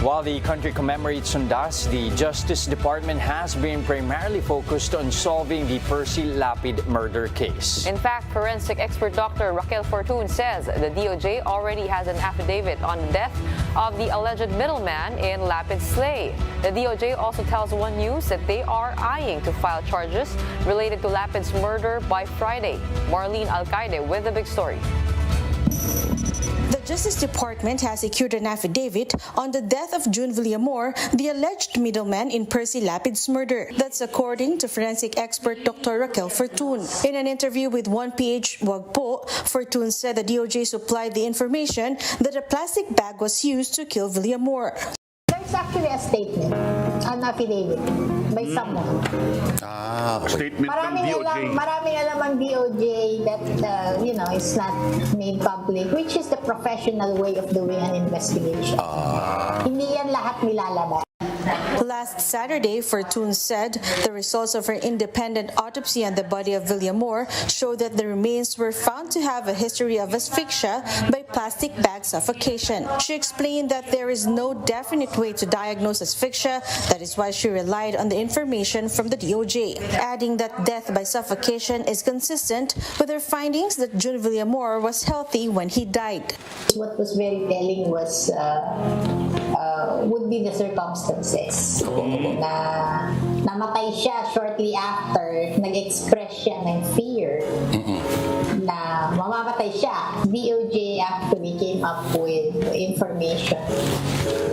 While the country commemorates Sundas, the Justice Department has been primarily focused on solving the Percy Lapid murder case. In fact, forensic expert Dr. Raquel Fortun says the DOJ already has an affidavit on the death of the alleged middleman in Lapid's slay. The DOJ also tells One News that they are eyeing to file charges related to Lapid's murder by Friday. Marlene Alcaide with the big story. The Justice Department has secured an affidavit on the death of June Villamor, the alleged middleman in Percy Lapid's murder. That's according to forensic expert Dr. Raquel Fortun. In an interview with 1PH Wagpo, Fortun said the DOJ supplied the information that a plastic bag was used to kill Villamor. There's actually a statement, an affidavit by someone. Statement from DOJ. Maraming alam ang DOJ that, is not made public, which is the professional way of doing an investigation. Hindi yan lahat nilalabas. Last Saturday, Fortun said the results of her independent autopsy on the body of Villamor showed that the remains were found to have a history of asphyxia by plastic bag suffocation. She explained that there is no definite way to diagnose asphyxia. That is why she relied on the information from the DOJ, adding that death by suffocation is consistent with her findings that June Villamor was healthy when he died. What was very telling was would be the circumstances na namatay siya shortly after nag-express siya ng fear na mamamatay siya. DOJ actually came up with information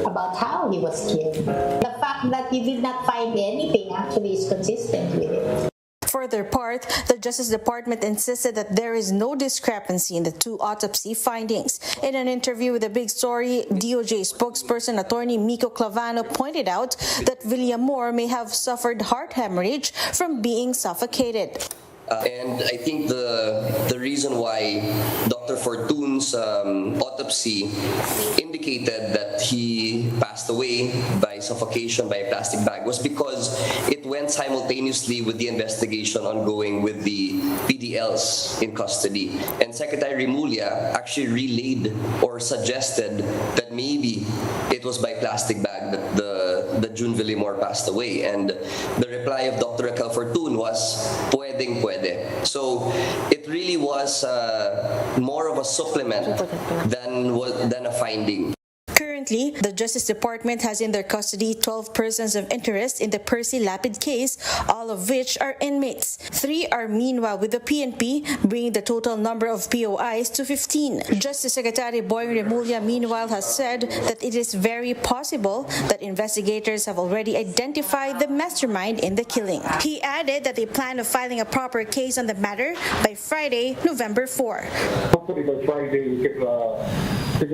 about how he was killed. The fact that you did not find anything actually is consistent with it. For their part, the Justice Department insisted that there is no discrepancy in the two autopsy findings. In an interview with The Big Story, DOJ spokesperson Atty. Miko Clavano pointed out that Villamor may have suffered heart hemorrhage from being suffocated. And I think the reason why Dr. Fortun's autopsy indicated that he passed away by suffocation by a plastic bag was because it went simultaneously with the investigation ongoing with the PDLs in custody. And Secretary Remulla actually relayed or suggested that maybe it was by plastic bag that the June Villamor passed away. And the reply of Dr. Raquel Fortun was, pwedeng pwede. So it really was more of a supplement than a finding. Currently, the Justice Department has in their custody 12 persons of interest in the Percy Lapid case, all of which are inmates. 3 are meanwhile with the PNP, bringing the total number of POIs to 15. Justice Secretary Boying Remulla, meanwhile, has said that it is very possible that investigators have already identified the mastermind in the killing. He added that they plan on filing a proper case on the matter by Friday, November 4. Hopefully by Friday we can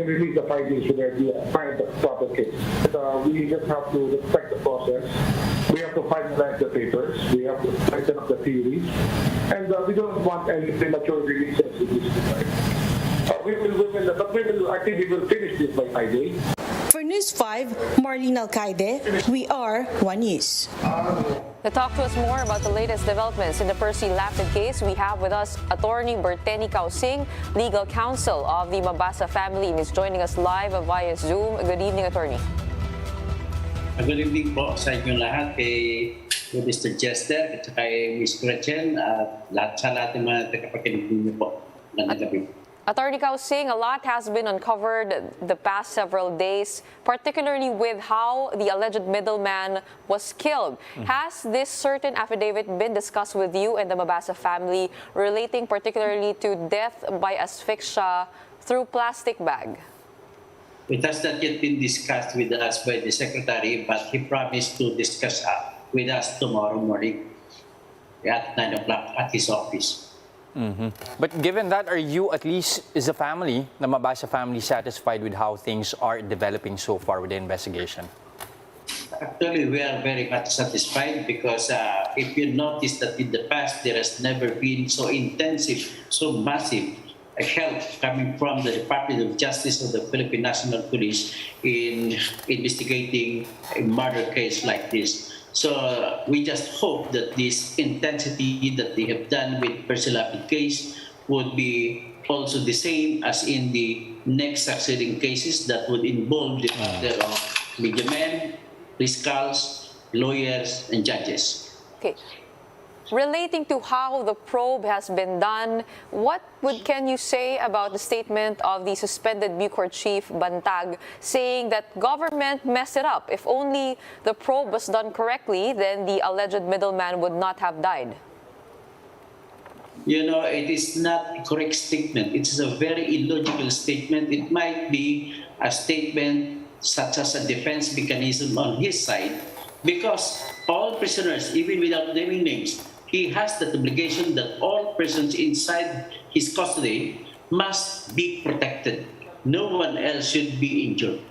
release the findings so that we find the proper case. But, we just have to respect the process. We have to finalize the papers. We have to tighten up the theories. And we don't want any premature releases in this time. I think we will finish this by Friday. For News 5, Marlene Alcaide, we are One News. To talk to us more about the latest developments in the Percy Lapid case, we have with us Atty. Berteni Causing, legal counsel of the Mabasa family, and is joining us live via Zoom. Good evening, Attorney. Good evening po sa inyong lahat, kay Mr. Chester at kay Ms. Gretchen at sa lahat ng mga tagapakinig niyo po. Magandang gabi. Atty. Causing, a lot has been uncovered the past several days, particularly with how the alleged middleman was killed. Has this certain affidavit been discussed with you and the Mabasa family relating particularly to death by asphyxia through plastic bag? It has not yet been discussed with us by the Secretary, but he promised to discuss with us tomorrow morning at 9 o'clock at his office. But given that, are you, at least as a family, the Mabasa family, satisfied with how things are developing so far with the investigation? Actually, we are very much satisfied because if you notice that in the past there has never been so intensive, so massive help coming from the Department of Justice of the Philippine National Police in investigating a murder case like this. So we just hope that this intensity that they have done with Percy Lapid case would be also the same as in the next succeeding cases that would involve the matter of media men, fiscals, lawyers, and judges. Okay. Relating to how the probe has been done, can you say about the statement of the suspended Bucor chief Bantag saying that government messed it up? If only the probe was done correctly, then the alleged middleman would not have died. You know, it is not a correct statement. It is a very illogical statement. It might be a statement such as a defense mechanism on his side, because all prisoners, even without naming names, he has that obligation that all persons inside his custody must be protected. No one else should be injured.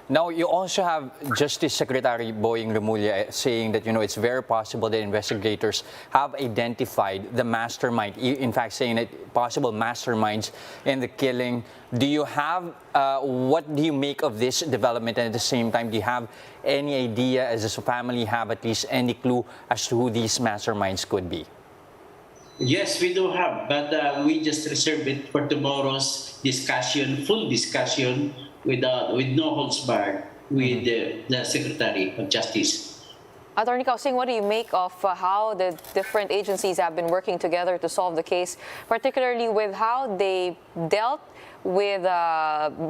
Now, you also have Justice Secretary Boying Remulla saying that, it's very possible that investigators have identified the mastermind, in fact, saying that possible masterminds in the killing. Do you have, what do you make of this development? And at the same time, do you have any idea, as a family, have at least any clue as to who these masterminds could be? Yes, we do have, but we just reserve it for tomorrow's discussion, full discussion, with no holds barred with the Secretary of Justice. Atty. Causing, what do you make of how the different agencies have been working together to solve the case, particularly with how they dealt with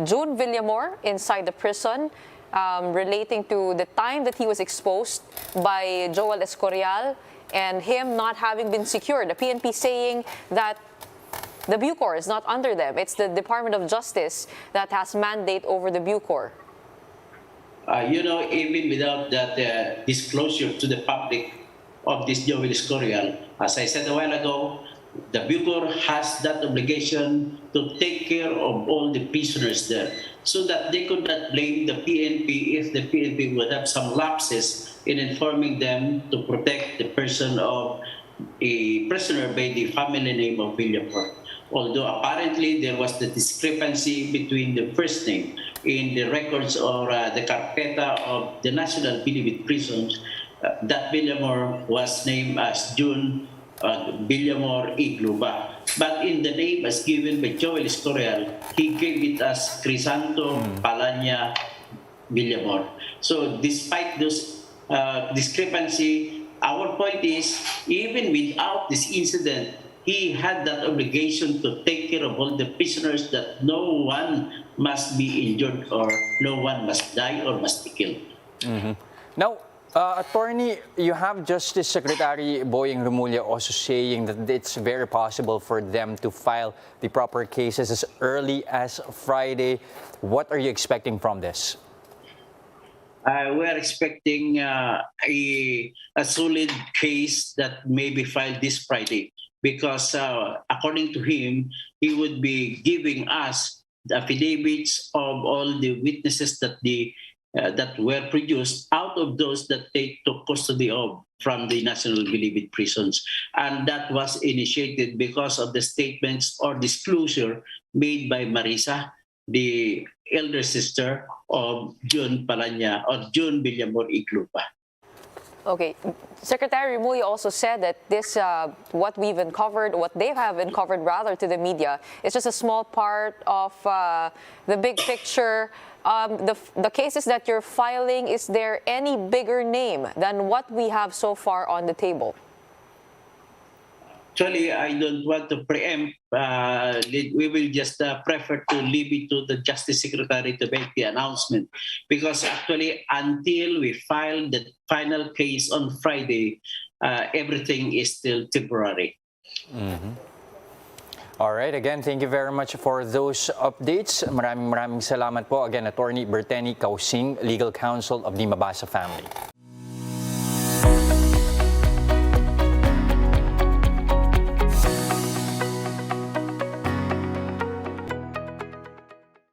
June Villamor inside the prison, relating to the time that he was exposed by Joel Escorial and him not having been secured? The PNP saying that the Bucor is not under them. It's the Department of Justice that has mandate over the Bucor. Even without that disclosure to the public of this Joel Escorial, as I said a while ago, the Bucor has that obligation to take care of all the prisoners there, so that they could not blame the PNP if the PNP would have some lapses in informing them to protect the person of a prisoner by the family name of Villamor. Although apparently there was the discrepancy between the first name in the records or the carpeta of the National Bilibid Prisons, that Villamor was named as June Villamor Igluba. But in the name as given by Joel Escorial, he gave it as Crisanto Palanya Villamor. So despite those discrepancy, our point is, even without this incident, he had that obligation to take care of all the prisoners, that no one must be injured or no one must die or must be killed. Now, Attorney, you have Justice Secretary Boying Remulla also saying that it's very possible for them to file the proper cases as early as Friday. What are you expecting from this? We are expecting a solid case that may be filed this Friday, because according to him, he would be giving us the affidavits of all the witnesses that were produced out of those that they took custody of from the National Bilibid Prisons. And that was initiated because of the statements or disclosure made by Marisa, the elder sister of June Palanya or June Villamor Iglupa. Okay. Secretary Remulla also said that this, what we've uncovered, what they have uncovered rather to the media, is just a small part of the big picture. The cases that you're filing, is there any bigger name than what we have so far on the table? Actually, I don't want to preempt. We will just prefer to leave it to the Justice Secretary to make the announcement. Because actually, until we file the final case on Friday, everything is still temporary. All right. Again, thank you very much for those updates. Maraming salamat po. Again, Attorney Berteni Causing, Legal Counsel of the Mabasa family.